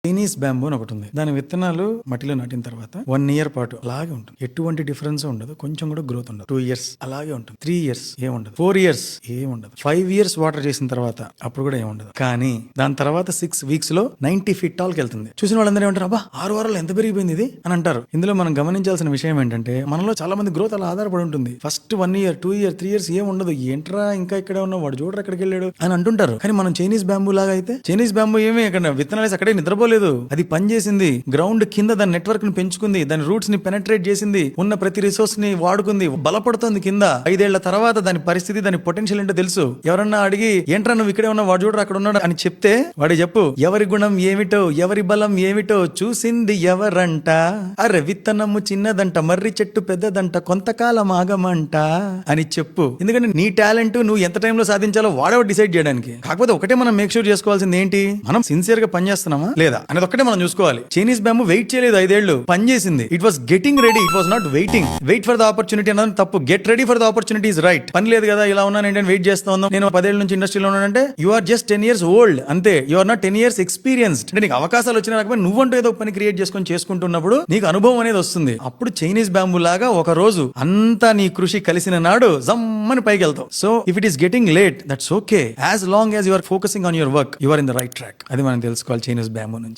Chinese bamboo అని ఒకటి ఉంది. దాని విత్తనాలు మట్టిలో నాటిన తర్వాత 1 year పాటు అలాగే ఉంటుంది. ఎటువంటి డిఫరెన్స్ ఉండదు, కొంచెం కూడా గ్రోత్ ఉండదు. 2 years అలాగే ఉంటుంది. 3 years ఏముండదు. 4 years ఏముండదు. 5 years వాటర్ చేసిన తర్వాత అప్పుడు కూడా ఏముండదు. కానీ దాని తర్వాత 6 weeks లో 90 feet టాల్కి వెళ్తుంది. చూసిన వాళ్ళందరూ ఏమంటారు, అబ్బా 6 వారాలు ఎంత పెరిగిపోయింది ఇది అని అంటారు. ఇందులో మనం గమనించాల్సిన విషయం ఏంటంటే, మనలో చాలా మంది గ్రోత్ అలా ఆధారపడి ఉంటుంది. ఫస్ట్ 1 year 2 year 3 years ఏముండదు. ఏంట్రా ఇంకా ఇక్కడే ఉన్నావు, వాడు చూడరు ఎక్కడికి వెళ్ళాడు అని అంటుంటారు. కానీ మనం చైనీస్ బ్యాంబూ లాగా అయితే, చైనీస్ బ్యాంబూ ఏమి అక్కడ విత్తనాలు అక్కడే నిద్రపోలేదు. అది పనిచేసింది. గ్రౌండ్ కింద దాని నెట్వర్క్ ని పెంచుకుంది, దాని రూట్స్ ని పెనట్రేట్ చేసింది, ఉన్న ప్రతి రిసోర్స్ ని వాడుకుంది, బలపడుతుంది కింద. 5 ఏళ్ల తర్వాత దాని పరిస్థితి, దాని పొటెన్షియల్ ఏంటో తెలుసు. ఎవరన్నా అడిగి ఏంట్రా నువ్వు ఇక్కడే ఉన్నావు, వాడు చూడరు అక్కడ ఉన్నాడు అని చెప్తే వాడి చెప్పు, ఎవరి గుణం ఏమిటో ఎవరి బలం ఏమిటో చూసింది ఎవరంట, అరే విత్తనము చిన్నదంట మర్రి చెట్టు పెద్దదంట కొంతకాలం ఆగమంట అని చెప్పు. ఎందుకంటే నీ టాలెంట్ నువ్వు ఎంత టైంలో సాధించాలో వాడేవాడు డిసైడ్ చేయడానికి. కాకపోతే ఒకటే మనం మేక్ షూర్ చేసుకోవాల్సింది ఏంటి, మనం సిన్సియర్ గా పనిచేస్తున్నామా లేదా అనేది ఒకటే మనం చూసుకోవాలి. చైనీస్ బ్యాంబూ వెయిట్ చేయలేదు, 5 ఏళ్లు పనిచేసింది. It was getting ready, it was not waiting. Wait for the opportunity అన్నది తప్పు. Get ready for the opportunity is right. పని లేదు కదా, ఇలా ఉన్నాను ఏంటంటే వెయిట్ చేస్తా ఉన్నాం. నేను 10 ఏళ్ల నుంచి ఇండస్ట్రీలో ఉన్నానంటే you are just 10 years old అంతే. You are not 10 years experienced. అంటే నీకు అవకాశాలు వచ్చినా రాకపోతే నువ్వంటూ ఏదో పని క్రియేట్ చేసుకుంటున్నప్పుడు నీకు అనుభవం అనేది వస్తుంది. అప్పుడు చైనీస్ బ్యాంబూ లాగా ఒక రోజు అంతా నీ కృషి కలిసిన నాడు జమ్మని పైకి వెళ్తావు. So if it is getting late, that's okay. As long as you are focusing on your work, you are in the right track. అది మనం తెలుసుకోవాలి చైనీస్ బ్యాంబూ నుంచి.